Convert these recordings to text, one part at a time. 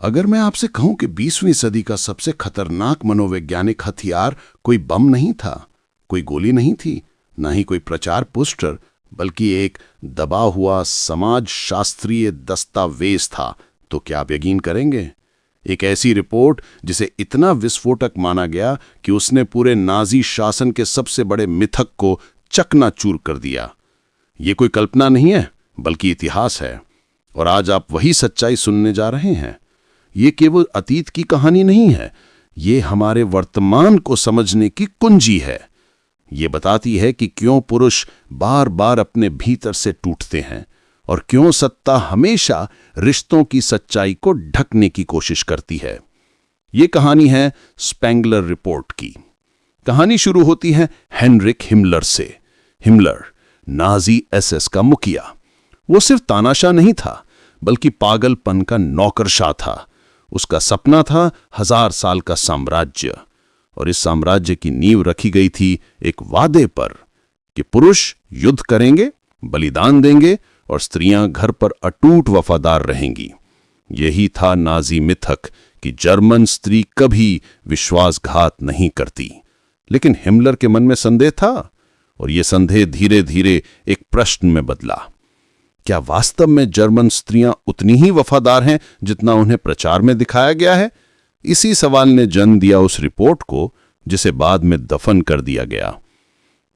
अगर मैं आपसे कहूं कि 20वीं सदी का सबसे खतरनाक मनोवैज्ञानिक हथियार कोई बम नहीं था, कोई गोली नहीं थी, ना ही कोई प्रचार पोस्टर, बल्कि एक दबा हुआ समाज शास्त्रीय दस्तावेज था, तो क्या आप यकीन करेंगे? एक ऐसी रिपोर्ट जिसे इतना विस्फोटक माना गया कि उसने पूरे नाजी शासन के सबसे बड़े मिथक को चकनाचूर कर दिया। ये कोई कल्पना नहीं है, बल्कि इतिहास है। और आज आप वही सच्चाई सुनने जा रहे हैं। ये केवल अतीत की कहानी नहीं है, ये हमारे वर्तमान को समझने की कुंजी है। ये बताती है कि क्यों पुरुष बार बार अपने भीतर से टूटते हैं और क्यों सत्ता हमेशा रिश्तों की सच्चाई को ढकने की कोशिश करती है। ये कहानी है स्पेंगलर रिपोर्ट की। कहानी शुरू होती है हेनरिक हिमलर से। हिमलर नाजी एसएस का मुखिया। वो सिर्फ तानाशाह नहीं था, बल्कि पागलपन का नौकरशाह था। उसका सपना था 1000 साल का साम्राज्य, और इस साम्राज्य की नींव रखी गई थी एक वादे पर कि पुरुष युद्ध करेंगे, बलिदान देंगे और स्त्रियां घर पर अटूट वफादार रहेंगी। यही था नाजी मिथक कि जर्मन स्त्री कभी विश्वासघात नहीं करती। लेकिन हिमलर के मन में संदेह था, और यह संदेह धीरे धीरे एक प्रश्न में बदला। क्या वास्तव में जर्मन स्त्रियां उतनी ही वफादार हैं जितना उन्हें प्रचार में दिखाया गया है? इसी सवाल ने जन्म दिया उस रिपोर्ट को, जिसे बाद में दफन कर दिया गया।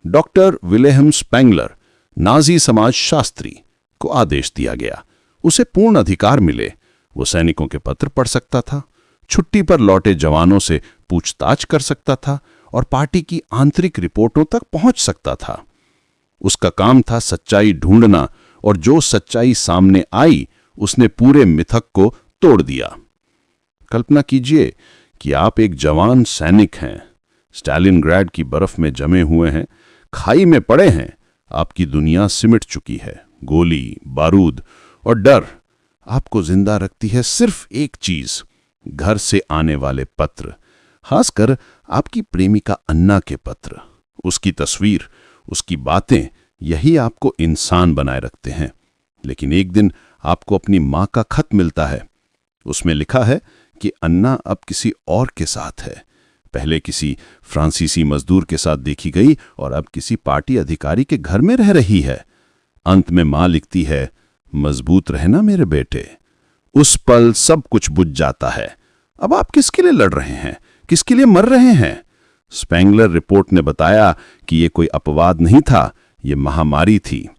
डॉक्टर विलेहम स्पेंगलर, नाजी समाज शास्त्री, को आदेश दिया गया। उसे पूर्ण अधिकार मिले। वो सैनिकों के पत्र पढ़ सकता था, छुट्टी पर लौटे जवानों से पूछताछ कर सकता था और पार्टी की आंतरिक रिपोर्टों तक पहुंच सकता था। उसका काम था सच्चाई ढूंढना, और जो सच्चाई सामने आई उसने पूरे मिथक को तोड़ दिया। कल्पना कीजिए कि आप एक जवान सैनिक हैं, स्टालिनग्राड की बर्फ में जमे हुए हैं, खाई में पड़े हैं, आपकी दुनिया सिमट चुकी है। गोली, बारूद और डर आपको जिंदा रखती है सिर्फ एक चीज, घर से आने वाले पत्र, खासकर आपकी प्रेमिका अन्ना के पत्र। उसकी तस्वीर, उसकी बातें, यही आपको इंसान बनाए रखते हैं। लेकिन एक दिन आपको अपनी मां का खत मिलता है। उसमें लिखा है कि अन्ना अब किसी और के साथ है। पहले किसी फ्रांसीसी मजदूर के साथ देखी गई और अब किसी पार्टी अधिकारी के घर में रह रही है। अंत में मां लिखती है, मजबूत रहना मेरे बेटे। उस पल सब कुछ बुझ जाता है। अब आप किसके लिए लड़ रहे हैं, किसके लिए मर रहे हैं? स्पेंगलर रिपोर्ट ने बताया कि यह कोई अपवाद नहीं था, ये महामारी थी।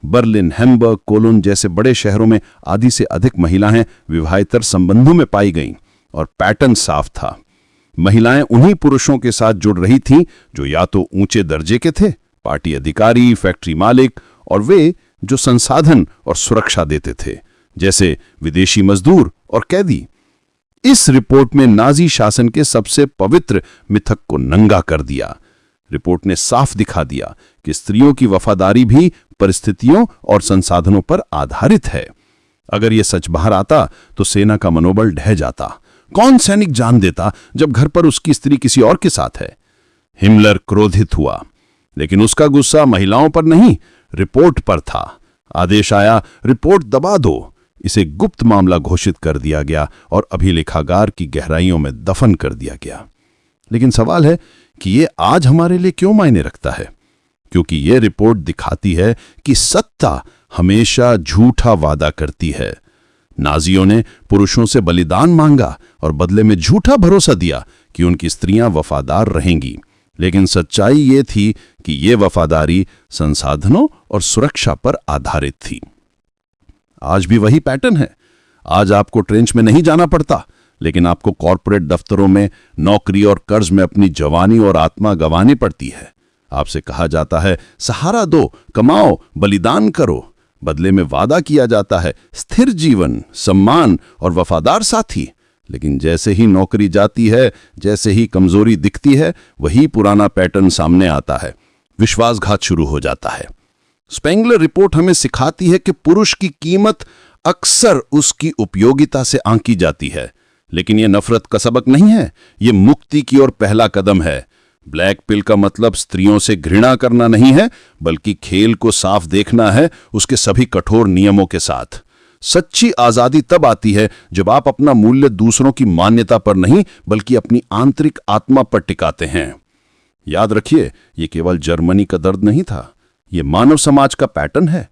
बर्लिन, हैम्बर्ग, कोलोन जैसे बड़े शहरों में आधी से अधिक महिलाएं विवाहेतर संबंधों में पाई गईं, और पैटर्न साफ था। महिलाएं उन्हीं पुरुषों के साथ जुड़ रही थीं जो या तो ऊंचे दर्जे के थे, पार्टी अधिकारी, फैक्ट्री मालिक, और वे जो संसाधन और सुरक्षा देते थे, जैसे विदेशी मजदूर और कैदी। इस रिपोर्ट में नाजी शासन के सबसे पवित्र मिथक को नंगा कर दिया। रिपोर्ट ने साफ दिखा दिया कि स्त्रियों की वफादारी भी परिस्थितियों और संसाधनों पर आधारित है। अगर यह सच बाहर आता तो सेना का मनोबल ढह जाता। कौन सैनिक जान देता जब घर पर उसकी स्त्री किसी और के साथ है? हिमलर क्रोधित हुआ, लेकिन उसका गुस्सा महिलाओं पर नहीं, रिपोर्ट पर था। आदेश आया, रिपोर्ट दबा दो। इसे गुप्त मामला घोषित कर दिया गया और अभिलेखागार की गहराइयों में दफन कर दिया गया। लेकिन सवाल है कि यह आज हमारे लिए क्यों मायने रखता है? क्योंकि यह रिपोर्ट दिखाती है कि सत्ता हमेशा झूठा वादा करती है। नाजियों ने पुरुषों से बलिदान मांगा और बदले में झूठा भरोसा दिया कि उनकी स्त्रियां वफादार रहेंगी। लेकिन सच्चाई ये थी कि यह वफादारी संसाधनों और सुरक्षा पर आधारित थी। आज भी वही पैटर्न है। आज आपको ट्रेंच में नहीं जाना पड़ता, लेकिन आपको कॉरपोरेट दफ्तरों में नौकरी और कर्ज में अपनी जवानी और आत्मा गंवानी पड़ती है। आपसे कहा जाता है, सहारा दो, कमाओ, बलिदान करो। बदले में वादा किया जाता है स्थिर जीवन, सम्मान और वफादार साथी। लेकिन जैसे ही नौकरी जाती है, जैसे ही कमजोरी दिखती है, वही पुराना पैटर्न सामने आता है। विश्वासघात शुरू हो जाता है। स्पेंगलर रिपोर्ट हमें सिखाती है कि पुरुष की कीमत अक्सर उसकी उपयोगिता से आंकी जाती है। लेकिन यह नफरत का सबक नहीं है, यह मुक्ति की ओर पहला कदम है। ब्लैक पिल का मतलब स्त्रियों से घृणा करना नहीं है, बल्कि खेल को साफ देखना है, उसके सभी कठोर नियमों के साथ। सच्ची आजादी तब आती है जब आप अपना मूल्य दूसरों की मान्यता पर नहीं बल्कि अपनी आंतरिक आत्मा पर टिकाते हैं। याद रखिए, ये केवल जर्मनी का दर्द नहीं था, ये मानव समाज का पैटर्न है।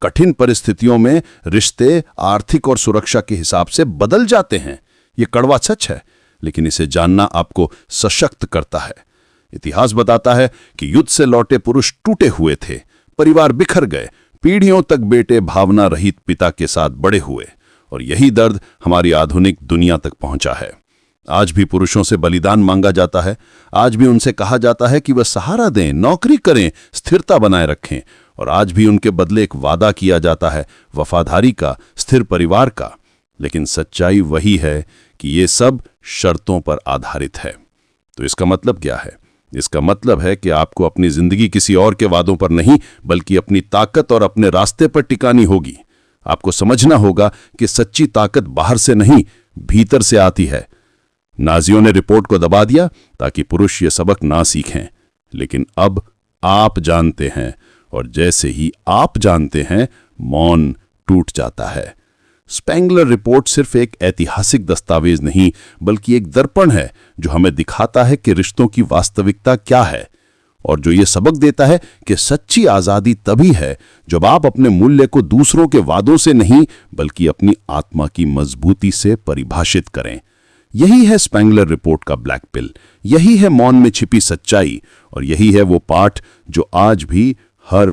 कठिन परिस्थितियों में रिश्ते आर्थिक और सुरक्षा के हिसाब से बदल जाते हैं। ये कड़वा सच है, लेकिन इसे जानना आपको सशक्त करता है। इतिहास बताता है कि युद्ध से लौटे पुरुष टूटे हुए थे, परिवार बिखर गए, पीढ़ियों तक बेटे भावना रहित पिता के साथ बड़े हुए, और यही दर्द हमारी आधुनिक दुनिया तक पहुंचा है। आज भी पुरुषों से बलिदान मांगा जाता है। आज भी उनसे कहा जाता है कि वह सहारा दें, नौकरी करें, स्थिरता बनाए रखें, और आज भी उनके बदले एक वादा किया जाता है, वफादारी का, स्थिर परिवार का। लेकिन सच्चाई वही है कि ये सब शर्तों पर आधारित है। तो इसका मतलब क्या है? इसका मतलब है कि आपको अपनी जिंदगी किसी और के वादों पर नहीं बल्कि अपनी ताकत और अपने रास्ते पर टिकानी होगी। आपको समझना होगा कि सच्ची ताकत बाहर से नहीं, भीतर से आती है। नाजियों ने रिपोर्ट को दबा दिया ताकि पुरुष ये सबक ना सीखें, लेकिन अब आप जानते हैं, और जैसे ही आप जानते हैं, मौन टूट जाता है। स्पेंगलर रिपोर्ट सिर्फ एक ऐतिहासिक दस्तावेज नहीं बल्कि एक दर्पण है जो हमें दिखाता है कि रिश्तों की वास्तविकता क्या है, और जो ये सबक देता है कि सच्ची आजादी तभी है जब आप अपने मूल्य को दूसरों के वादों से नहीं बल्कि अपनी आत्मा की मजबूती से परिभाषित करें। यही है स्पेंगलर रिपोर्ट का ब्लैक पिल, यही है मौन में छिपी सच्चाई, और यही है वो पाठ जो आज भी हर